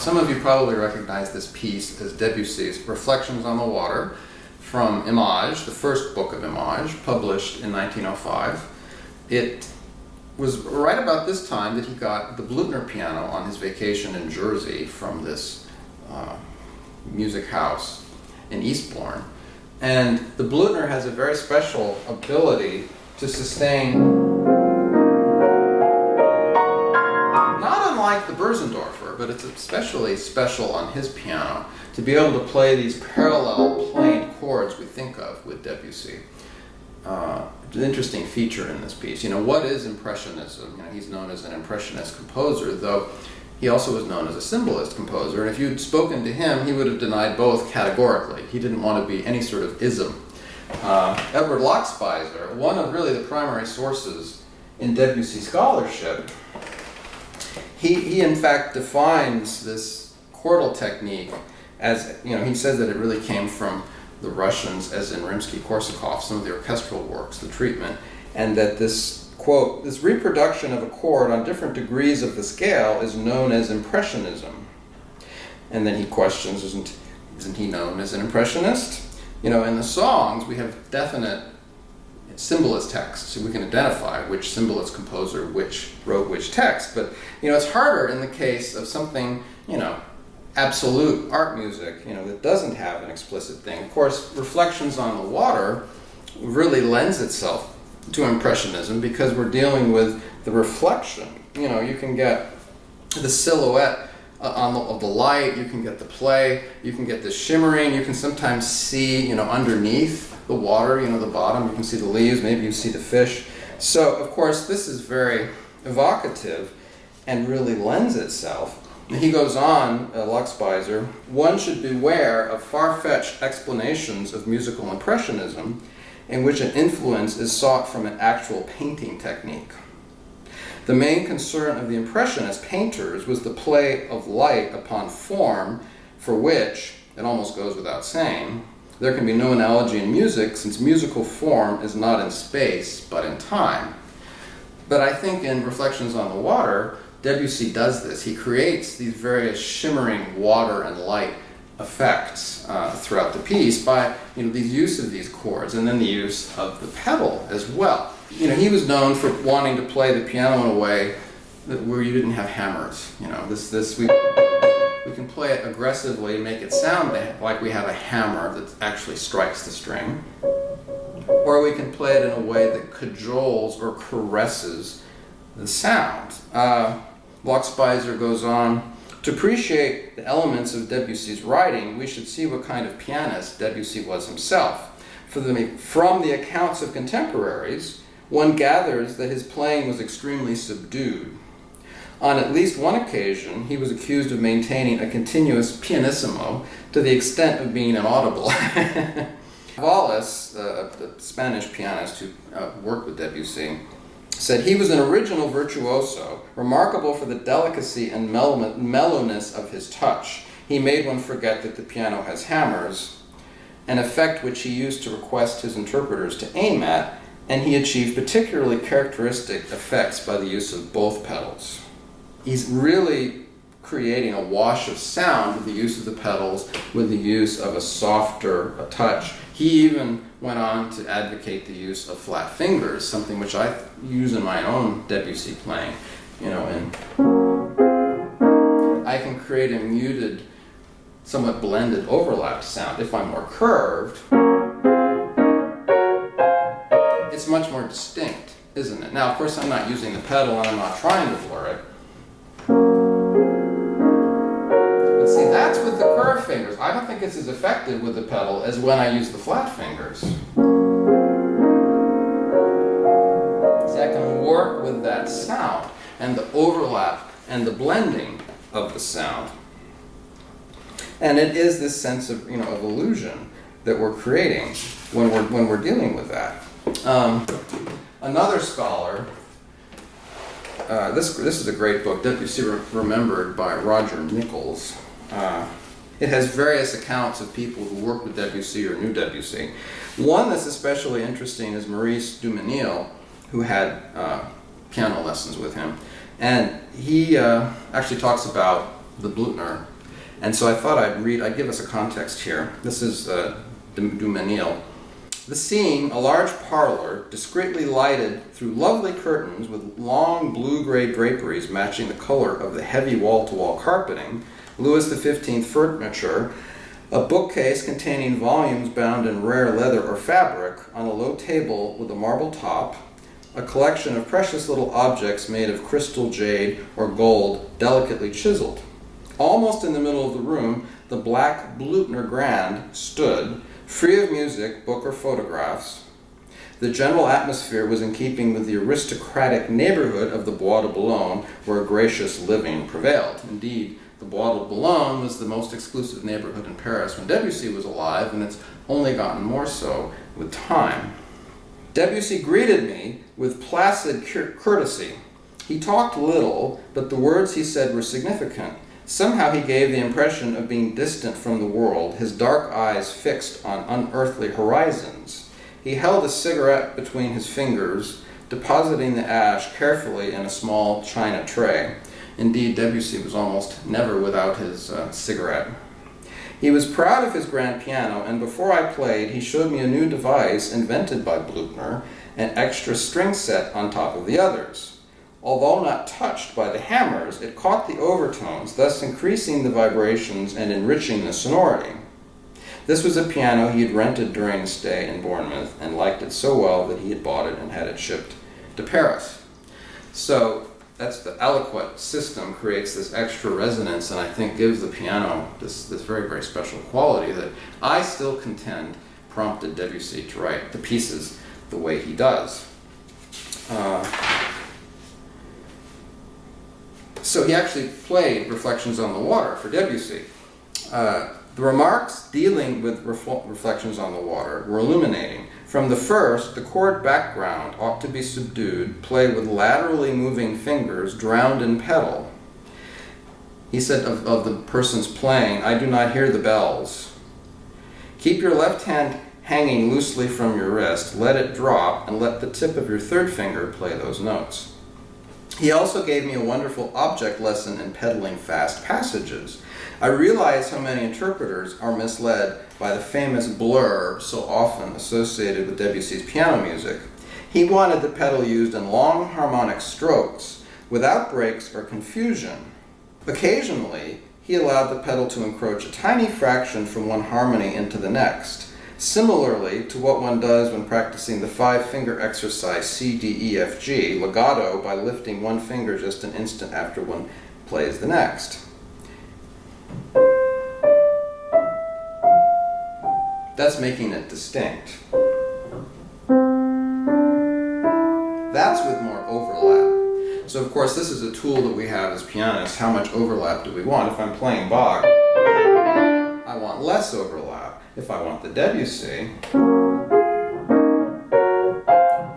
some of you probably recognize this piece as Debussy's Reflections on the Water from Image, the first book of Image, published in 1905. It was right about this time that he got the Blüthner piano on his vacation in Jersey from this music house in Eastbourne. And the Blüthner has a very special ability to sustain, not unlike the Börsendorfer, but it's especially special on his piano, to be able to play these parallel planed chords we think of with Debussy. It's an interesting feature in this piece. What is Impressionism? He's known as an Impressionist composer, though he also was known as a symbolist composer, and if you'd spoken to him, he would have denied both categorically. He didn't want to be any sort of ism. Edward Lochspeiser, one of really the primary sources in Debussy scholarship, he in fact defines this chordal technique as, he says that it really came from the Russians, as in Rimsky-Korsakov, some of the orchestral works, the treatment, and that this, quote, this reproduction of a chord on different degrees of the scale is known as Impressionism. And then he questions, isn't he known as an Impressionist? In the songs, we have definite symbolist texts, so we can identify which symbolist composer wrote which text. But, it's harder in the case of something, absolute art music, that doesn't have an explicit thing. Of course, Reflections on the Water really lends itself to Impressionism because we're dealing with the reflection. You can get the silhouette of the light, you can get the play, you can get the shimmering, you can sometimes see, underneath the water, the bottom, you can see the leaves, maybe you see the fish. So, of course, this is very evocative and really lends itself. He goes on, Lochspeiser, one should beware of far-fetched explanations of musical impressionism in which an influence is sought from an actual painting technique. The main concern of the Impressionist painters was the play of light upon form, for which, it almost goes without saying, there can be no analogy in music, since musical form is not in space, but in time. But I think in Reflections on the Water, Debussy does this. He creates these various shimmering water and light effects throughout the piece by these use of these chords and then the use of the pedal as well. He was known for wanting to play the piano in a way where you didn't have hammers. We can play it aggressively and make it sound like we have a hammer that actually strikes the string, or we can play it in a way that cajoles or caresses the sound. Lochspeiser goes on, to appreciate the elements of Debussy's writing, we should see what kind of pianist Debussy was himself. From the accounts of contemporaries, one gathers that his playing was extremely subdued. On at least one occasion, he was accused of maintaining a continuous pianissimo to the extent of being inaudible. Wallace, the Spanish pianist who worked with Debussy, said he was an original virtuoso, remarkable for the delicacy and mellowness of his touch. He made one forget that the piano has hammers, an effect which he used to request his interpreters to aim at, and he achieved particularly characteristic effects by the use of both pedals. He's really creating a wash of sound with the use of the pedals, with the use of a softer touch. He even went on to advocate the use of flat fingers, something which I use in my own Debussy playing. And I can create a muted, somewhat blended overlapped sound. If I'm more curved, it's much more distinct, isn't it? Now, of course, I'm not using the pedal and I'm not trying to blur it. But see, that's with the curved fingers. I don't think it's as effective with the pedal as when I use the flat fingers. See, I can work with that sound and the overlap and the blending of the sound. And it is this sense of, of illusion that we're creating when we're dealing with that. Another scholar, this is a great book, Debussy Remembered by Roger Nichols. It has various accounts of people who worked with Debussy or knew Debussy. One that's especially interesting is Maurice Dumenil, who had piano lessons with him. And he actually talks about the Blüthner And so I thought I'd give us a context here. This is Du Mesnil. The scene, a large parlor, discreetly lighted through lovely curtains with long blue-gray draperies matching the color of the heavy wall-to-wall carpeting, Louis XV furniture, a bookcase containing volumes bound in rare leather or fabric on a low table with a marble top, a collection of precious little objects made of crystal, jade, or gold, delicately chiseled. Almost in the middle of the room, the black Blüthner Grand stood, free of music, book, or photographs. The general atmosphere was in keeping with the aristocratic neighborhood of the Bois de Boulogne, where gracious living prevailed. Indeed, the Bois de Boulogne was the most exclusive neighborhood in Paris when Debussy was alive, and it's only gotten more so with time. Debussy greeted me with placid courtesy. He talked little, but the words he said were significant. Somehow he gave the impression of being distant from the world, his dark eyes fixed on unearthly horizons. He held a cigarette between his fingers, depositing the ash carefully in a small china tray. Indeed, Debussy was almost never without his cigarette. He was proud of his grand piano, and before I played, he showed me a new device invented by Blüthner, an extra string set on top of the others. Although not touched by the hammers, it caught the overtones, thus increasing the vibrations and enriching the sonority. This was a piano he had rented during his stay in Bournemouth and liked it so well that he had bought it and had it shipped to Paris. So that's the aliquot system creates this extra resonance and I think gives the piano this very, very special quality that I still contend prompted Debussy to write the pieces the way he does. So he actually played Reflections on the Water for Debussy. The remarks dealing with Reflections on the Water were illuminating. From the first, the chord background ought to be subdued, play with laterally moving fingers, drowned in pedal. He said of the person's playing, I do not hear the bells. Keep your left hand hanging loosely from your wrist, let it drop, and let the tip of your third finger play those notes. He also gave me a wonderful object lesson in pedaling fast passages. I realize how many interpreters are misled by the famous blur so often associated with Debussy's piano music. He wanted the pedal used in long harmonic strokes, without breaks or confusion. Occasionally, he allowed the pedal to encroach a tiny fraction from one harmony into the next, similarly to what one does when practicing the 5-finger exercise C, D, E, F, G, legato by lifting one finger just an instant after one plays the next. That's making it distinct. That's with more overlap. So of course this is a tool that we have as pianists. How much overlap do we want? If I'm playing Bach, I want less overlap. If I want the Debussy,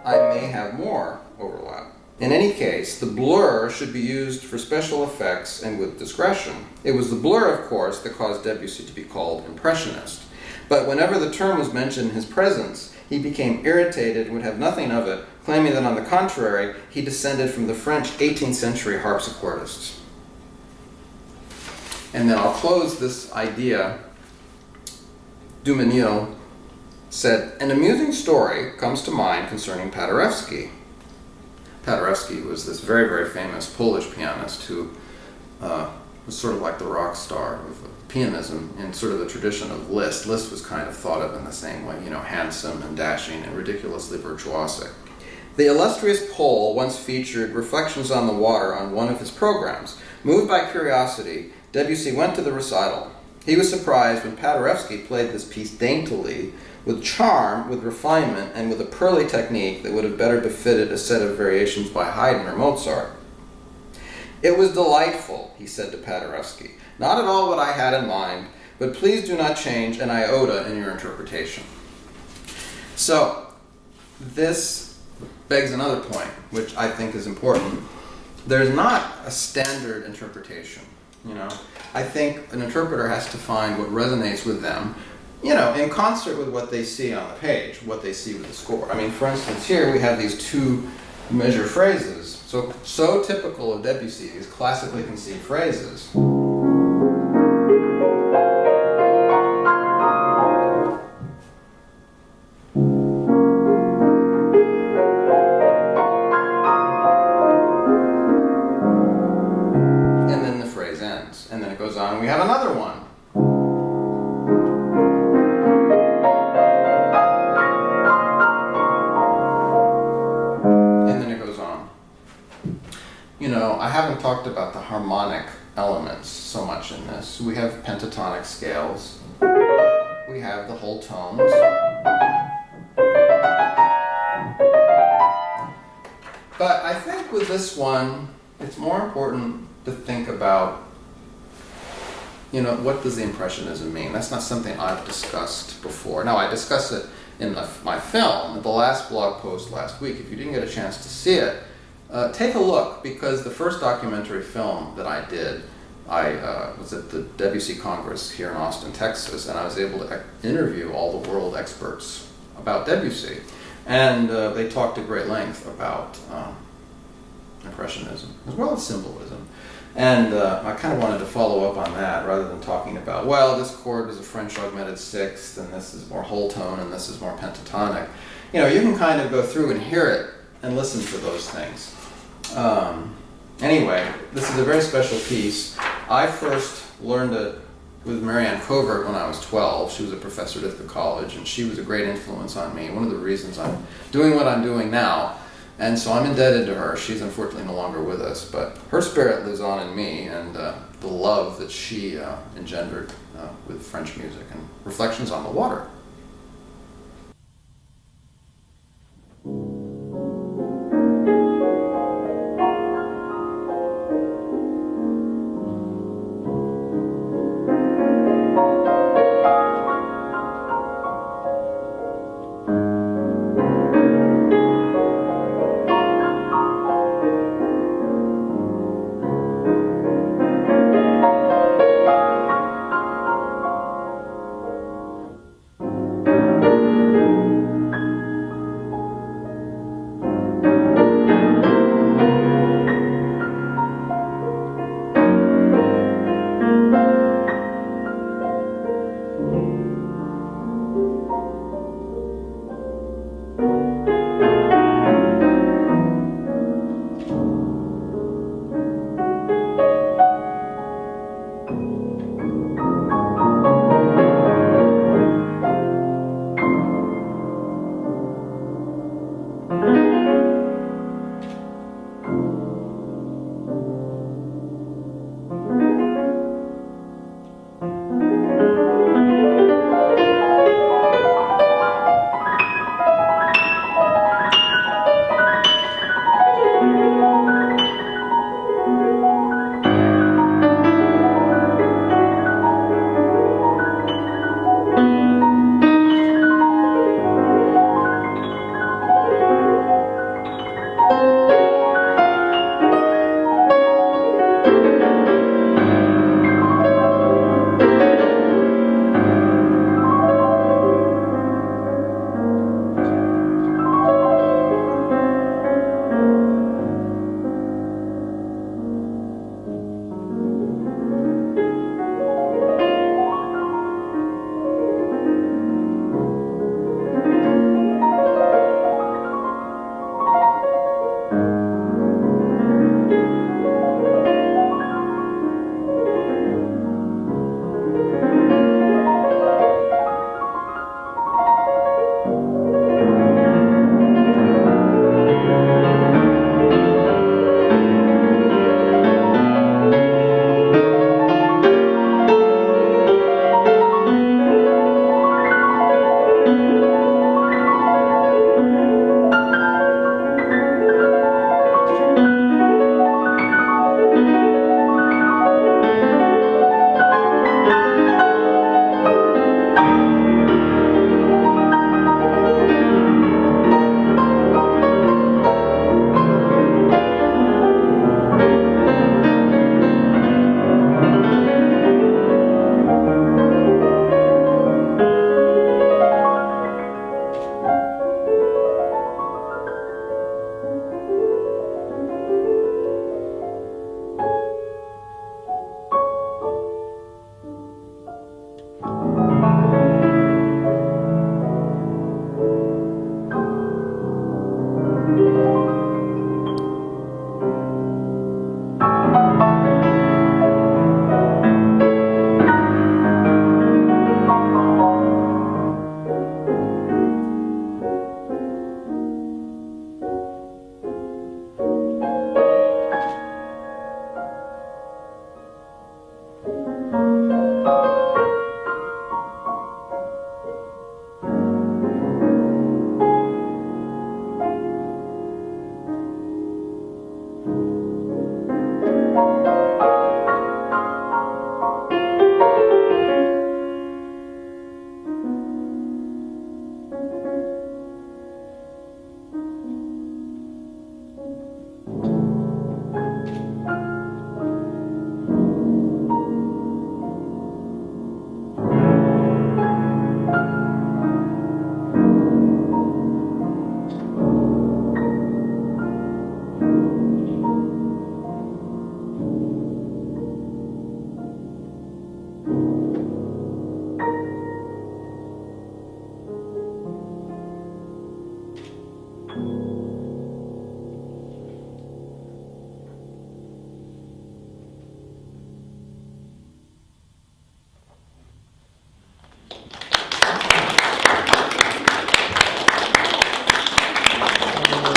I may have more overlap. In any case, the blur should be used for special effects and with discretion. It was the blur, of course, that caused Debussy to be called Impressionist. But whenever the term was mentioned in his presence, he became irritated and would have nothing of it, claiming that on the contrary, he descended from the French 18th century harpsichordists. And then I'll close this idea. Du Mesnil said, an amusing story comes to mind concerning Paderewski. Paderewski was this very, very famous Polish pianist who was sort of like the rock star of pianism in sort of the tradition of Liszt. Liszt was kind of thought of in the same way, handsome and dashing and ridiculously virtuosic. The illustrious Pole once featured Reflections on the Water on one of his programs. Moved by curiosity, Debussy went to the recital. He was surprised when Paderewski played this piece daintily, with charm, with refinement, and with a pearly technique that would have better befitted a set of variations by Haydn or Mozart. It was delightful, he said to Paderewski. Not at all what I had in mind, but please do not change an iota in your interpretation. So, this begs another point, which I think is important. There's not a standard interpretation, I think an interpreter has to find what resonates with them, in concert with what they see on the page, what they see with the score. For instance, here we have these two measure phrases, so typical of Debussy, these classically conceived phrases. I haven't talked about the harmonic elements so much in this. We have pentatonic scales. We have the whole tones. But I think with this one, it's more important to think about, what does the Impressionism mean? That's not something I've discussed before. Now, I discussed it in my film, the last blog post last week. If you didn't get a chance to see it, take a look, because the first documentary film that I did, I was at the Debussy Congress here in Austin, Texas, and I was able to interview all the world experts about Debussy. And they talked at great length about Impressionism, as well as symbolism. And I kind of wanted to follow up on that, rather than talking about, well, this chord is a French augmented sixth, and this is more whole tone, and this is more pentatonic. You can kind of go through and hear it and listen to those things. Anyway, this is a very special piece. I first learned it with Marianne Covert when I was 12. She was a professor at the college, and she was a great influence on me. One of the reasons I'm doing what I'm doing now. And so I'm indebted to her. She's unfortunately no longer with us, but her spirit lives on in me, and the love that she engendered with French music, and Reflections on the Water.